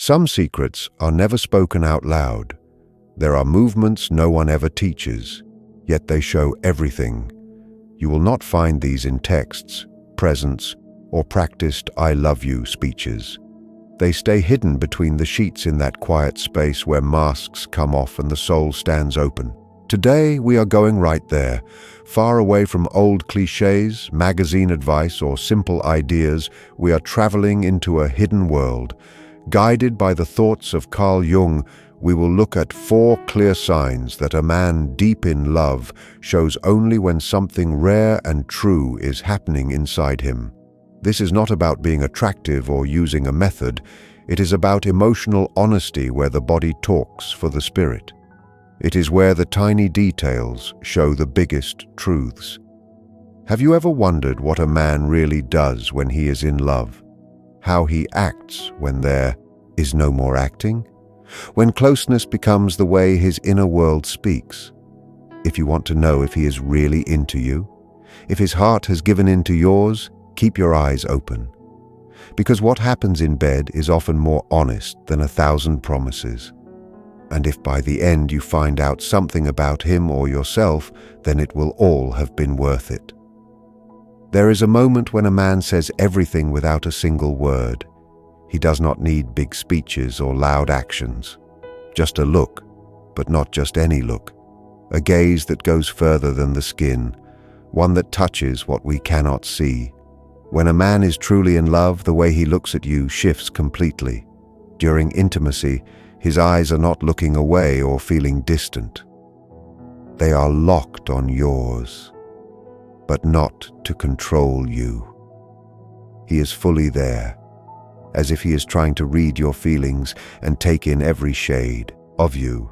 Some secrets are never spoken out loud. There are movements no one ever teaches, yet they show everything. You will not find these in texts, presents, or practiced "I love you" speeches. They stay hidden between the sheets in that quiet space where masks come off and the soul stands open. Today, we are going right there, far away from old cliches, magazine advice, or simple ideas. We are traveling into a hidden world. Guided by the thoughts of Carl Jung, we will look at 4 clear signs that a man deep in love shows only when something rare and true is happening inside him. This is not about being attractive or using a method. It is about emotional honesty where the body talks for the spirit. It is where the tiny details show the biggest truths. Have you ever wondered what a man really does when he is in love? How he acts when there is no more acting? When closeness becomes the way his inner world speaks? If you want to know if he is really into you, if his heart has given into yours, keep your eyes open. Because what happens in bed is often more honest than 1,000 promises. And if by the end you find out something about him or yourself, then it will all have been worth it. There is a moment when a man says everything without a single word. He does not need big speeches or loud actions. Just a look, but not just any look. A gaze that goes further than the skin, one that touches what we cannot see. When a man is truly in love, the way he looks at you shifts completely. During intimacy, his eyes are not looking away or feeling distant. They are locked on yours, but not to control you. He is fully there, as if he is trying to read your feelings and take in every shade of you.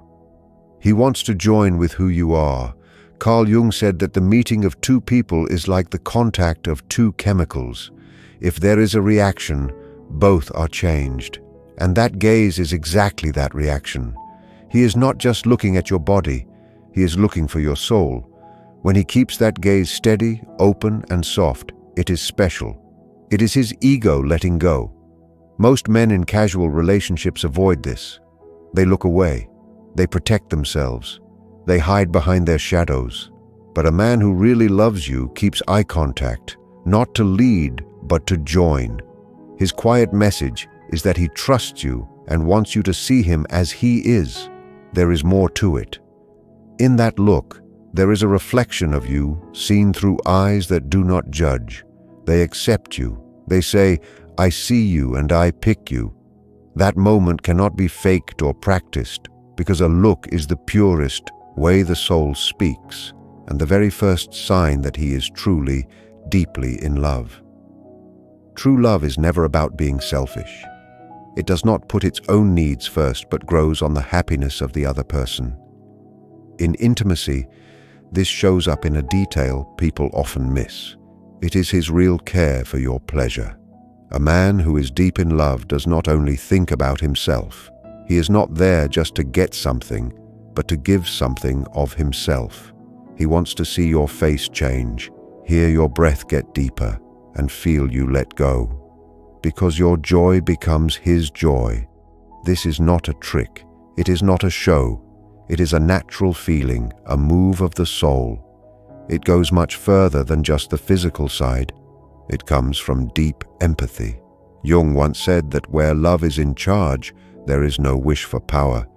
He wants to join with who you are. Carl Jung said that the meeting of 2 people is like the contact of 2 chemicals. If there is a reaction, both are changed. And that gaze is exactly that reaction. He is not just looking at your body, he is looking for your soul. When he keeps that gaze steady, open, and soft, it is special. It is his ego letting go. Most men in casual relationships avoid this. They look away. They protect themselves. They hide behind their shadows. But a man who really loves you keeps eye contact, not to lead, but to join. His quiet message is that he trusts you and wants you to see him as he is. There is more to it. In that look, there is a reflection of you seen through eyes that do not judge. They accept you. They say, "I see you and I pick you." That moment cannot be faked or practiced, because a look is the purest way the soul speaks, and the very first sign that he is truly, deeply in love. True love is never about being selfish. It does not put its own needs first, but grows on the happiness of the other person. In intimacy, this shows up in a detail people often miss. It is his real care for your pleasure. A man who is deep in love does not only think about himself. He is not there just to get something, but to give something of himself. He wants to see your face change, hear your breath get deeper, and feel you let go. Because your joy becomes his joy. This is not a trick. It is not a show. It is a natural feeling, a move of the soul. It goes much further than just the physical side. It comes from deep empathy. Jung once said that where love is in charge, there is no wish for power.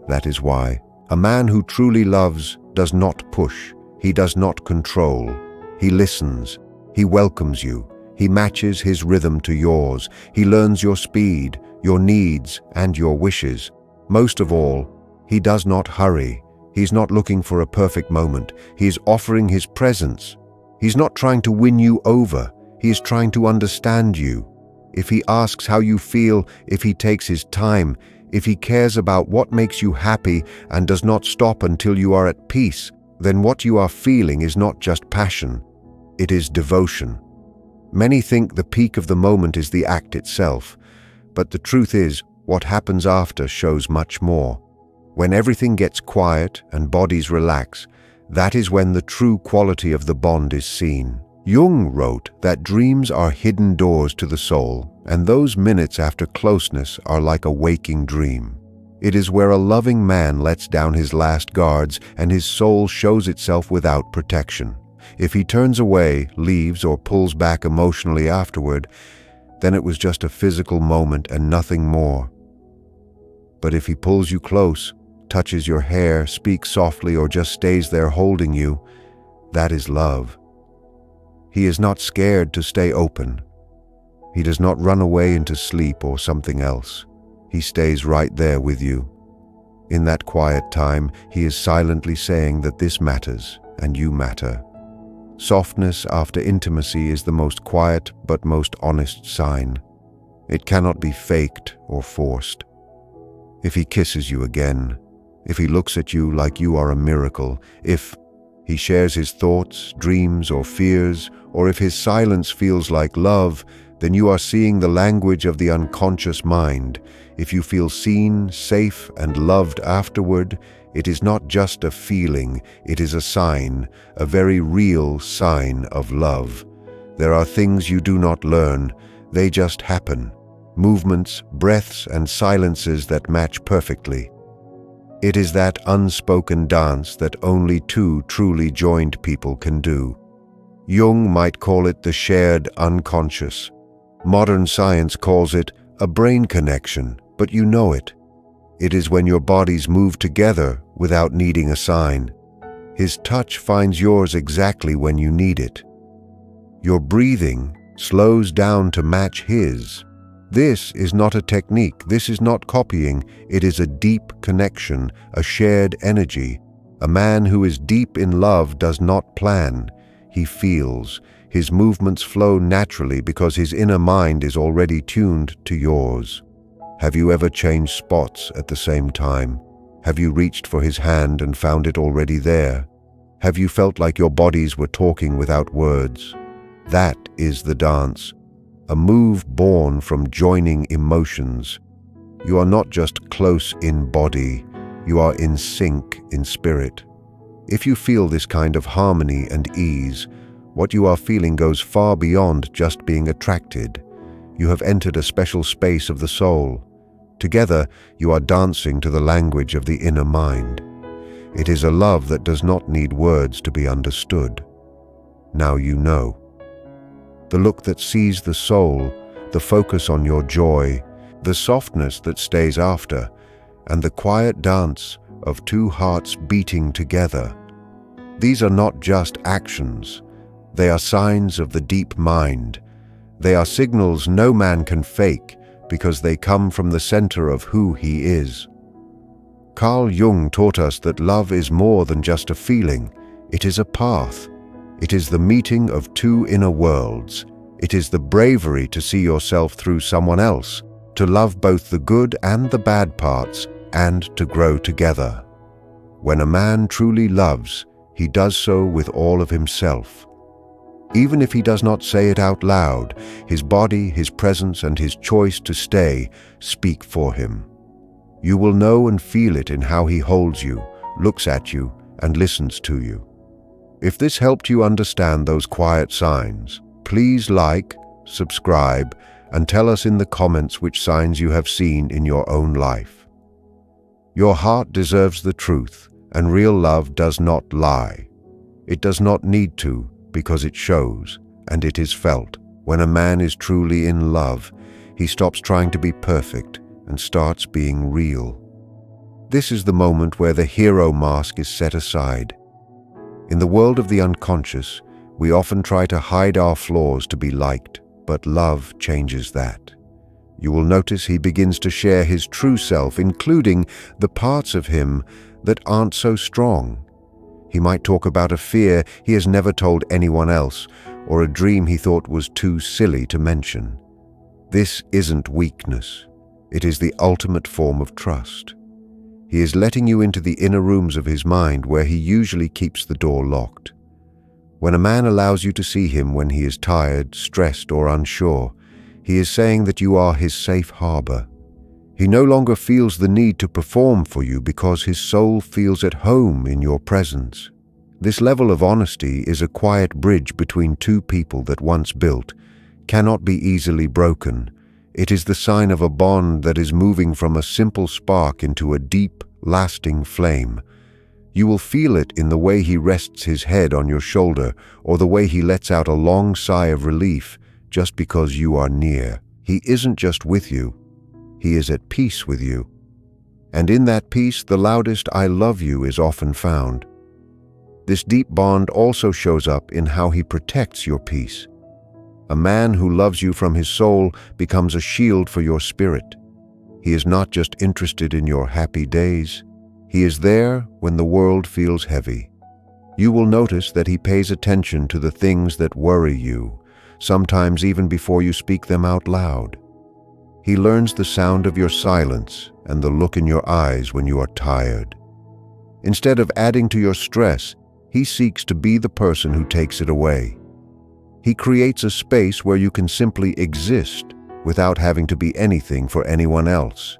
That is why a man who truly loves does not push. He does not control. He listens. He welcomes you. He matches his rhythm to yours. He learns your speed, your needs, and your wishes. Most of all, he does not hurry. He's not looking for a perfect moment. He is offering his presence. He's not trying to win you over. He is trying to understand you. If he asks how you feel, if he takes his time, if he cares about what makes you happy and does not stop until you are at peace, then what you are feeling is not just passion. It is devotion. Many think the peak of the moment is the act itself, but the truth is, what happens after shows much more. When everything gets quiet and bodies relax, that is when the true quality of the bond is seen. Jung wrote that dreams are hidden doors to the soul, and those minutes after closeness are like a waking dream. It is where a loving man lets down his last guards and his soul shows itself without protection. If he turns away, leaves, or pulls back emotionally afterward, then it was just a physical moment and nothing more. But if he pulls you close, touches your hair, speaks softly, or just stays there holding you, that is love. He is not scared to stay open. He does not run away into sleep or something else. He stays right there with you. In that quiet time, he is silently saying that this matters and you matter. Softness after intimacy is the most quiet but most honest sign. It cannot be faked or forced. If he kisses you again, if he looks at you like you are a miracle, if he shares his thoughts, dreams, or fears, or if his silence feels like love, then you are seeing the language of the unconscious mind. If you feel seen, safe, and loved afterward, it is not just a feeling, it is a sign, a very real sign of love. There are things you do not learn, they just happen. Movements, breaths, and silences that match perfectly. It is that unspoken dance that only two truly joined people can do. Jung might call it the shared unconscious. Modern science calls it a brain connection, but you know it. It is when your bodies move together without needing a sign. His touch finds yours exactly when you need it. Your breathing slows down to match his. This is not a technique, this is not copying, it is a deep connection, a shared energy. A man who is deep in love does not plan, he feels. His movements flow naturally because his inner mind is already tuned to yours. Have you ever changed spots at the same time? Have you reached for his hand and found it already there? Have you felt like your bodies were talking without words? That is the dance. A move born from joining emotions. You are not just close in body, you are in sync in spirit. If you feel this kind of harmony and ease, what you are feeling goes far beyond just being attracted. You have entered a special space of the soul. Together, you are dancing to the language of the inner mind. It is a love that does not need words to be understood. Now you know. The look that sees the soul, the focus on your joy, the softness that stays after, and the quiet dance of two hearts beating together. These are not just actions. They are signs of the deep mind. They are signals no man can fake because they come from the center of who he is. Carl Jung taught us that love is more than just a feeling. It is a path. It is the meeting of two inner worlds. It is the bravery to see yourself through someone else, to love both the good and the bad parts, and to grow together. When a man truly loves, he does so with all of himself. Even if he does not say it out loud, his body, his presence, and his choice to stay speak for him. You will know and feel it in how he holds you, looks at you, and listens to you. If this helped you understand those quiet signs, please like, subscribe, and tell us in the comments which signs you have seen in your own life. Your heart deserves the truth, and real love does not lie. It does not need to, because it shows, and it is felt. When a man is truly in love, he stops trying to be perfect and starts being real. This is the moment where the hero mask is set aside. In the world of the unconscious, we often try to hide our flaws to be liked, but love changes that. You will notice he begins to share his true self, including the parts of him that aren't so strong. He might talk about a fear he has never told anyone else, or a dream he thought was too silly to mention. This isn't weakness. It is the ultimate form of trust. He is letting you into the inner rooms of his mind where he usually keeps the door locked. When a man allows you to see him when he is tired, stressed, or unsure, he is saying that you are his safe harbor. He no longer feels the need to perform for you because his soul feels at home in your presence. This level of honesty is a quiet bridge between two people that once built, cannot be easily broken. It is the sign of a bond that is moving from a simple spark into a deep, lasting flame. You will feel it in the way he rests his head on your shoulder or the way he lets out a long sigh of relief just because you are near. He isn't just with you, he is at peace with you. And in that peace, the loudest "I love you" is often found. This deep bond also shows up in how he protects your peace. A man who loves you from his soul becomes a shield for your spirit. He is not just interested in your happy days. He is there when the world feels heavy. You will notice that he pays attention to the things that worry you, sometimes even before you speak them out loud. He learns the sound of your silence and the look in your eyes when you are tired. Instead of adding to your stress, he seeks to be the person who takes it away. He creates a space where you can simply exist without having to be anything for anyone else.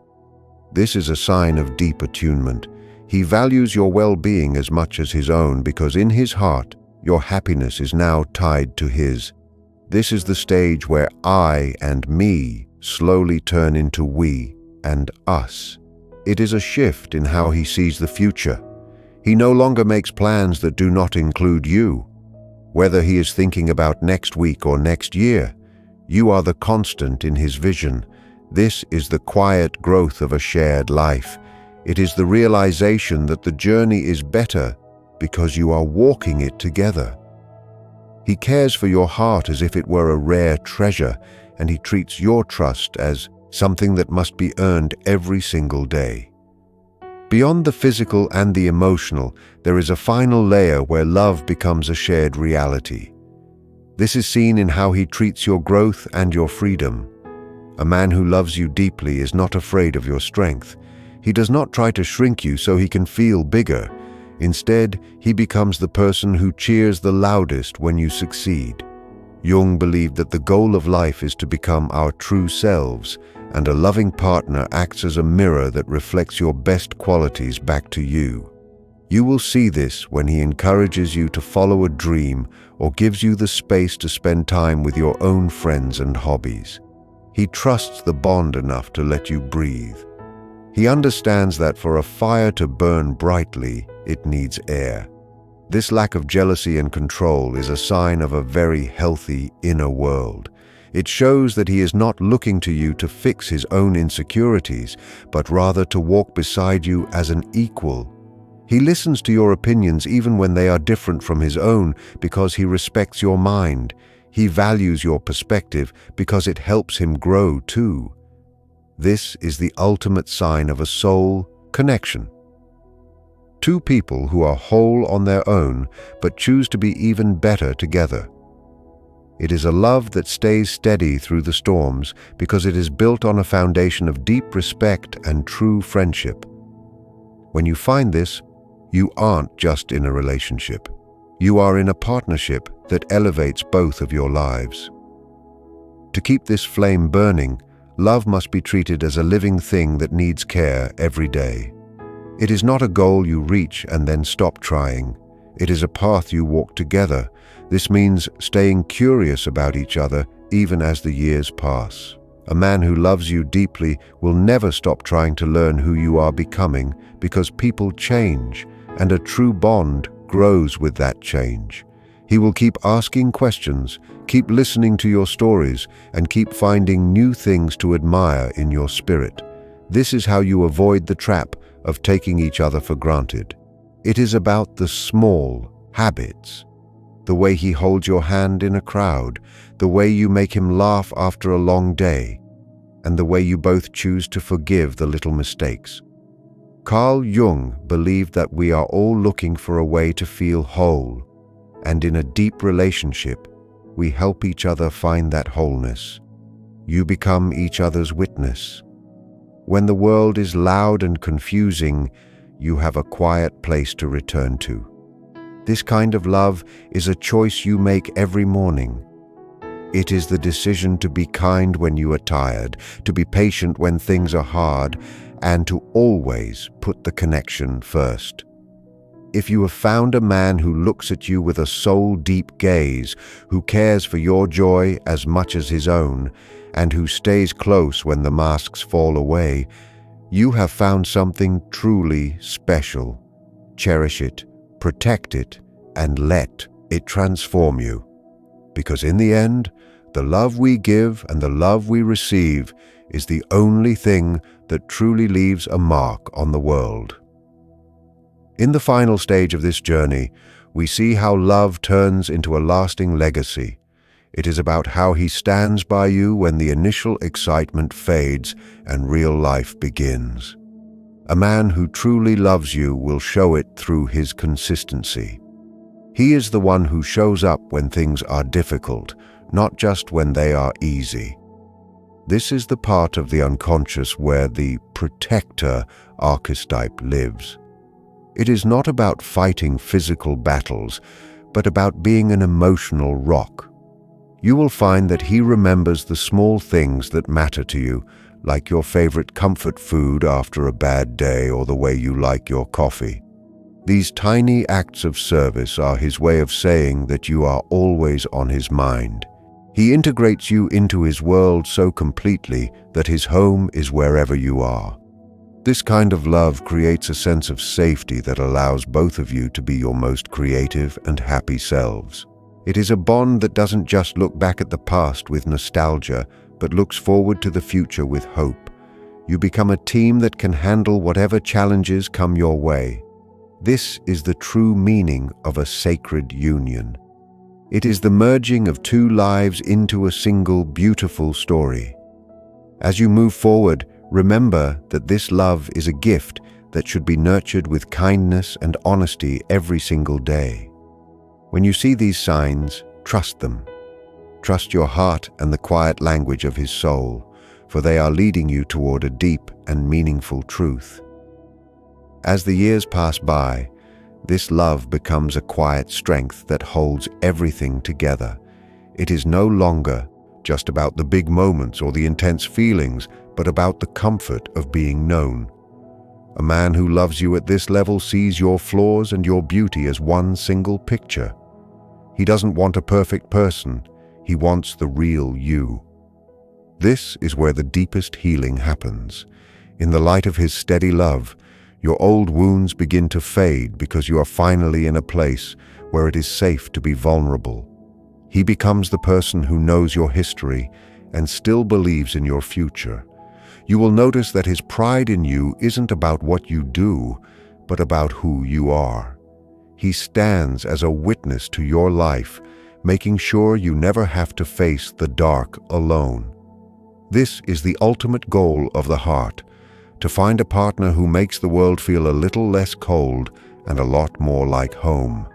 This is a sign of deep attunement. He values your well-being as much as his own because in his heart, your happiness is now tied to his. This is the stage where I and me slowly turn into we and us. It is a shift in how he sees the future. He no longer makes plans that do not include you. Whether he is thinking about next week or next year, you are the constant in his vision. This is the quiet growth of a shared life. It is the realization that the journey is better because you are walking it together. He cares for your heart as if it were a rare treasure, and he treats your trust as something that must be earned every single day. Beyond the physical and the emotional, there is a final layer where love becomes a shared reality. This is seen in how he treats your growth and your freedom. A man who loves you deeply is not afraid of your strength. He does not try to shrink you so he can feel bigger. Instead, he becomes the person who cheers the loudest when you succeed. Jung believed that the goal of life is to become our true selves, and a loving partner acts as a mirror that reflects your best qualities back to you. You will see this when he encourages you to follow a dream or gives you the space to spend time with your own friends and hobbies. He trusts the bond enough to let you breathe. He understands that for a fire to burn brightly, it needs air. This lack of jealousy and control is a sign of a very healthy inner world. It shows that he is not looking to you to fix his own insecurities, but rather to walk beside you as an equal. He listens to your opinions even when they are different from his own because he respects your mind. He values your perspective because it helps him grow too. This is the ultimate sign of a soul connection. Two people who are whole on their own but choose to be even better together. It is a love that stays steady through the storms because it is built on a foundation of deep respect and true friendship. When you find this, you aren't just in a relationship. You are in a partnership that elevates both of your lives. To keep this flame burning, love must be treated as a living thing that needs care every day. It is not a goal you reach and then stop trying. It is a path you walk together. This means staying curious about each other even as the years pass. A man who loves you deeply will never stop trying to learn who you are becoming because people change, and a true bond grows with that change. He will keep asking questions, keep listening to your stories, and keep finding new things to admire in your spirit. This is how you avoid the trap of taking each other for granted. It is about the small habits. The way he holds your hand in a crowd, the way you make him laugh after a long day, and the way you both choose to forgive the little mistakes. Carl Jung believed that we are all looking for a way to feel whole, and in a deep relationship, we help each other find that wholeness. You become each other's witness. When the world is loud and confusing, you have a quiet place to return to. This kind of love is a choice you make every morning. It is the decision to be kind when you are tired, to be patient when things are hard, and to always put the connection first. If you have found a man who looks at you with a soul-deep gaze, who cares for your joy as much as his own, and who stays close when the masks fall away, you have found something truly special. Cherish it, protect it, and let it transform you. Because in the end, the love we give and the love we receive is the only thing that truly leaves a mark on the world. In the final stage of this journey, we see how love turns into a lasting legacy. It is about how he stands by you when the initial excitement fades and real life begins. A man who truly loves you will show it through his consistency. He is the one who shows up when things are difficult, not just when they are easy. This is the part of the unconscious where the protector archetype lives. It is not about fighting physical battles, but about being an emotional rock. You will find that he remembers the small things that matter to you, like your favorite comfort food after a bad day or the way you like your coffee. These tiny acts of service are his way of saying that you are always on his mind. He integrates you into his world so completely that his home is wherever you are. This kind of love creates a sense of safety that allows both of you to be your most creative and happy selves. It is a bond that doesn't just look back at the past with nostalgia, but looks forward to the future with hope. You become a team that can handle whatever challenges come your way. This is the true meaning of a sacred union. It is the merging of two lives into a single beautiful story. As you move forward, remember that this love is a gift that should be nurtured with kindness and honesty every single day. When you see these signs, trust them. Trust your heart and the quiet language of his soul, for they are leading you toward a deep and meaningful truth. As the years pass by, this love becomes a quiet strength that holds everything together. It is no longer just about the big moments or the intense feelings, but about the comfort of being known. A man who loves you at this level sees your flaws and your beauty as one single picture. He doesn't want a perfect person, he wants the real you. This is where the deepest healing happens. In the light of his steady love, your old wounds begin to fade because you are finally in a place where it is safe to be vulnerable. He becomes the person who knows your history and still believes in your future. You will notice that his pride in you isn't about what you do, but about who you are. He stands as a witness to your life, making sure you never have to face the dark alone. This is the ultimate goal of the heart, to find a partner who makes the world feel a little less cold and a lot more like home.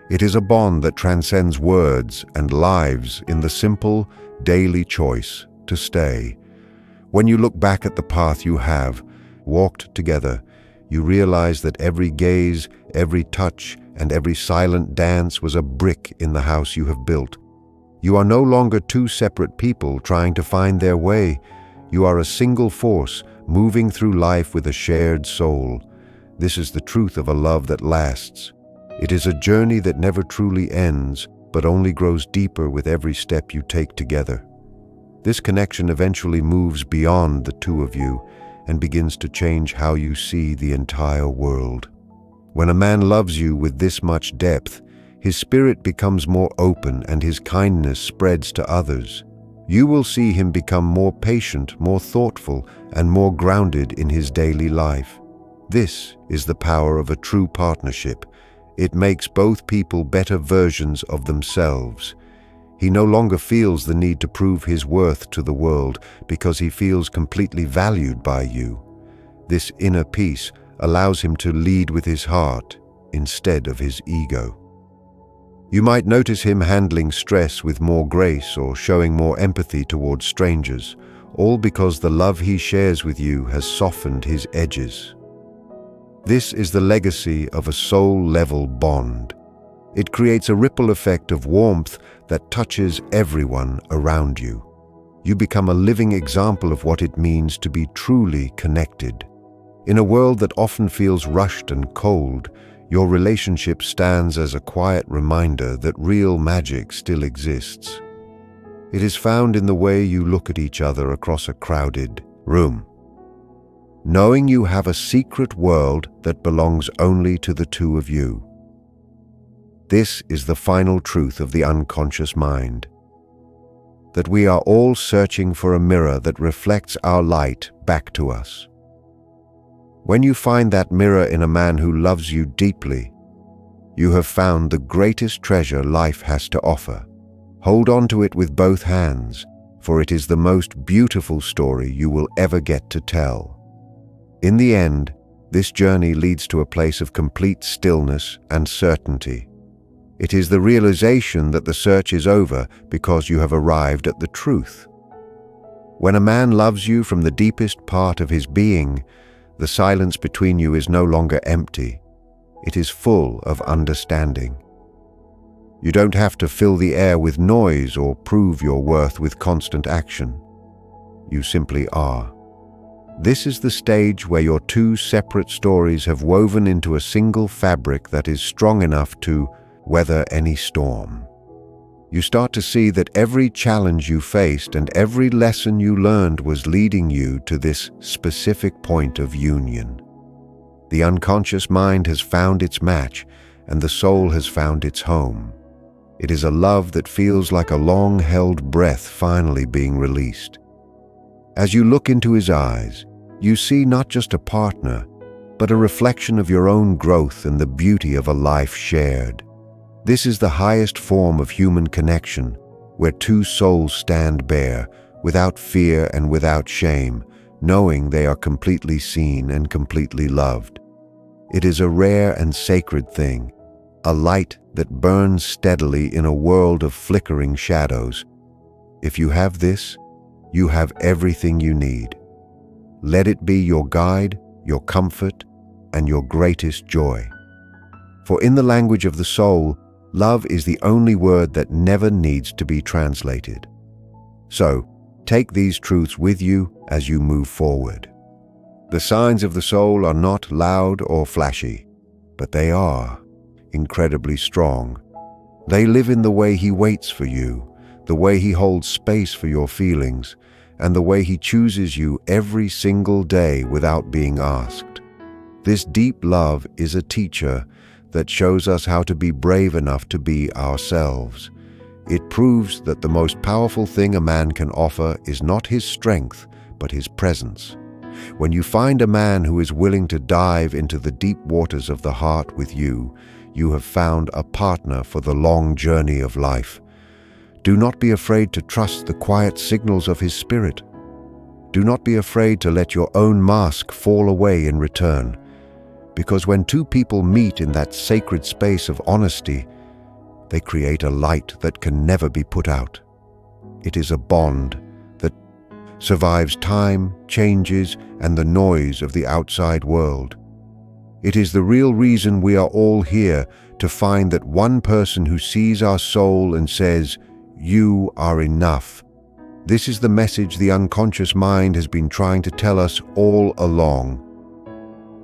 It is a bond that transcends words and lives in the simple, daily choice to stay. When you look back at the path you have walked together, you realize that every gaze, every touch, and every silent dance was a brick in the house you have built. You are no longer two separate people trying to find their way. You are a single force, moving through life with a shared soul. This is the truth of a love that lasts. It is a journey that never truly ends, but only grows deeper with every step you take together. This connection eventually moves beyond the two of you and begins to change how you see the entire world. When a man loves you with this much depth, his spirit becomes more open and his kindness spreads to others. You will see him become more patient, more thoughtful, and more grounded in his daily life. This is the power of a true partnership. It makes both people better versions of themselves. He no longer feels the need to prove his worth to the world because he feels completely valued by you. This inner peace allows him to lead with his heart instead of his ego. You might notice him handling stress with more grace or showing more empathy towards strangers, all because the love he shares with you has softened his edges. This is the legacy of a soul-level bond. It creates a ripple effect of warmth that touches everyone around you. You become a living example of what it means to be truly connected. In a world that often feels rushed and cold, Your relationship stands as a quiet reminder that real magic still exists. It is found in the way you look at each other across a crowded room, knowing you have a secret world that belongs only to the two of you. This is the final truth of the unconscious mind, that we are all searching for a mirror that reflects our light back to us. When you find that mirror in a man who loves you deeply, you have found the greatest treasure life has to offer. Hold on to it with both hands, for it is the most beautiful story you will ever get to tell. In the end, this journey leads to a place of complete stillness and certainty. It is the realization that the search is over because you have arrived at the truth. When a man loves you from the deepest part of his being, the silence between you is no longer empty. It is full of understanding. You don't have to fill the air with noise or prove your worth with constant action. You simply are. This is the stage where your two separate stories have woven into a single fabric that is strong enough to weather any storm. You start to see that every challenge you faced and every lesson you learned was leading you to this specific point of union. The unconscious mind has found its match, and the soul has found its home. It is a love that feels like a long-held breath finally being released. As you look into his eyes, you see not just a partner, but a reflection of your own growth and the beauty of a life shared. This is the highest form of human connection, where two souls stand bare, without fear and without shame, knowing they are completely seen and completely loved. It is a rare and sacred thing, a light that burns steadily in a world of flickering shadows. If you have this, you have everything you need. Let it be your guide, your comfort, and your greatest joy. For in the language of the soul, love is the only word that never needs to be translated. So, take these truths with you as you move forward. The signs of the soul are not loud or flashy, but they are incredibly strong. They live in the way he waits for you, the way he holds space for your feelings, and the way he chooses you every single day without being asked. This deep love is a teacher that shows us how to be brave enough to be ourselves. It proves that the most powerful thing a man can offer is not his strength, but his presence. When you find a man who is willing to dive into the deep waters of the heart with you, you have found a partner for the long journey of life. Do not be afraid to trust the quiet signals of his spirit. Do not be afraid to let your own mask fall away in return. Because when two people meet in that sacred space of honesty, they create a light that can never be put out. It is a bond that survives time, changes, and the noise of the outside world. It is the real reason we are all here, to find that one person who sees our soul and says, "You are enough." This is the message the unconscious mind has been trying to tell us all along.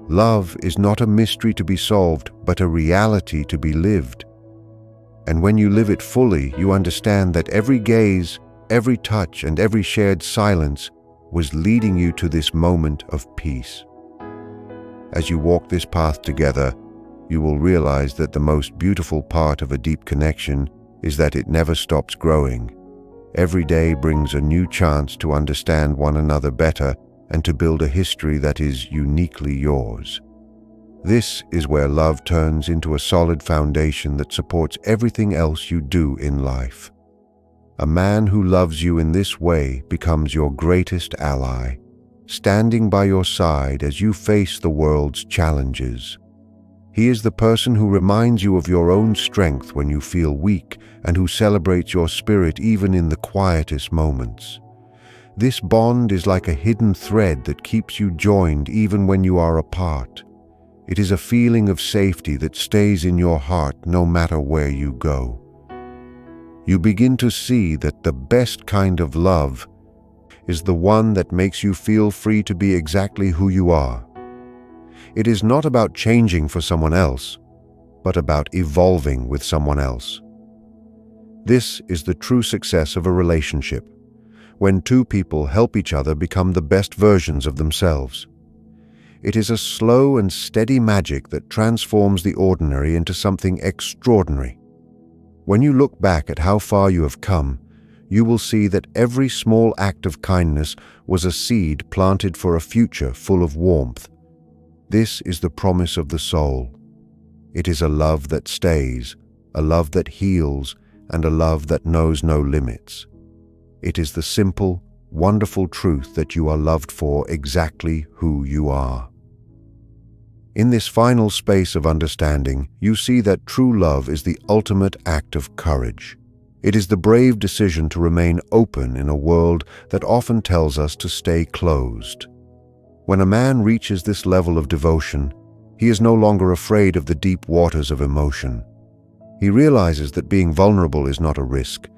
Love is not a mystery to be solved, but a reality to be lived. And when you live it fully, you understand that every gaze, every touch, and every shared silence was leading you to this moment of peace. As you walk this path together, you will realize that the most beautiful part of a deep connection is that it never stops growing. Every day brings a new chance to understand one another better and to build a history that is uniquely yours. This is where love turns into a solid foundation that supports everything else you do in life. A man who loves you in this way becomes your greatest ally, standing by your side as you face the world's challenges. He is the person who reminds you of your own strength when you feel weak and who celebrates your spirit even in the quietest moments. This bond is like a hidden thread that keeps you joined even when you are apart. It is a feeling of safety that stays in your heart no matter where you go. You begin to see that the best kind of love is the one that makes you feel free to be exactly who you are. It is not about changing for someone else, but about evolving with someone else. This is the true success of a relationship, when two people help each other become the best versions of themselves. It is a slow and steady magic that transforms the ordinary into something extraordinary. When you look back at how far you have come, you will see that every small act of kindness was a seed planted for a future full of warmth. This is the promise of the soul. It is a love that stays, a love that heals, and a love that knows no limits. It is the simple, wonderful truth that you are loved for exactly who you are. In this final space of understanding, you see that true love is the ultimate act of courage. It is the brave decision to remain open in a world that often tells us to stay closed. When a man reaches this level of devotion, he is no longer afraid of the deep waters of emotion. He realizes that being vulnerable is not a risk,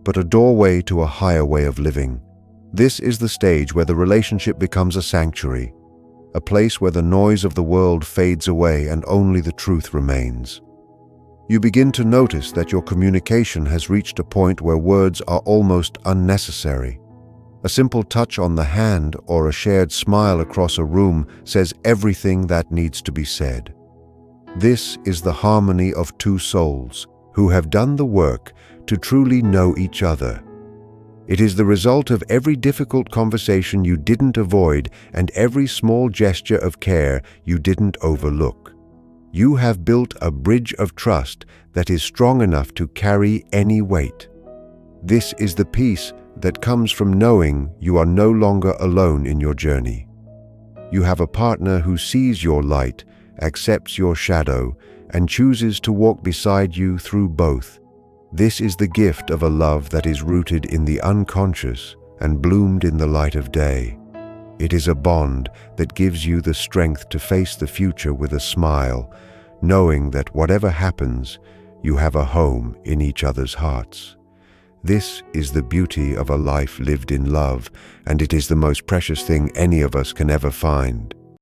but a doorway to a higher way of living. This is the stage where the relationship becomes a sanctuary, a place where the noise of the world fades away and only the truth remains. You begin to notice that your communication has reached a point where words are almost unnecessary. A simple touch on the hand or a shared smile across a room says everything that needs to be said. This is the harmony of two souls who have done the work to truly know each other. It is the result of every difficult conversation you didn't avoid and every small gesture of care you didn't overlook. You have built a bridge of trust that is strong enough to carry any weight. This is the peace that comes from knowing you are no longer alone in your journey. You have a partner who sees your light, accepts your shadow, and chooses to walk beside you through both. This is the gift of a love that is rooted in the unconscious and bloomed in the light of day. It is a bond that gives you the strength to face the future with a smile, knowing that whatever happens, you have a home in each other's hearts. This is the beauty of a life lived in love, and it is the most precious thing any of us can ever find.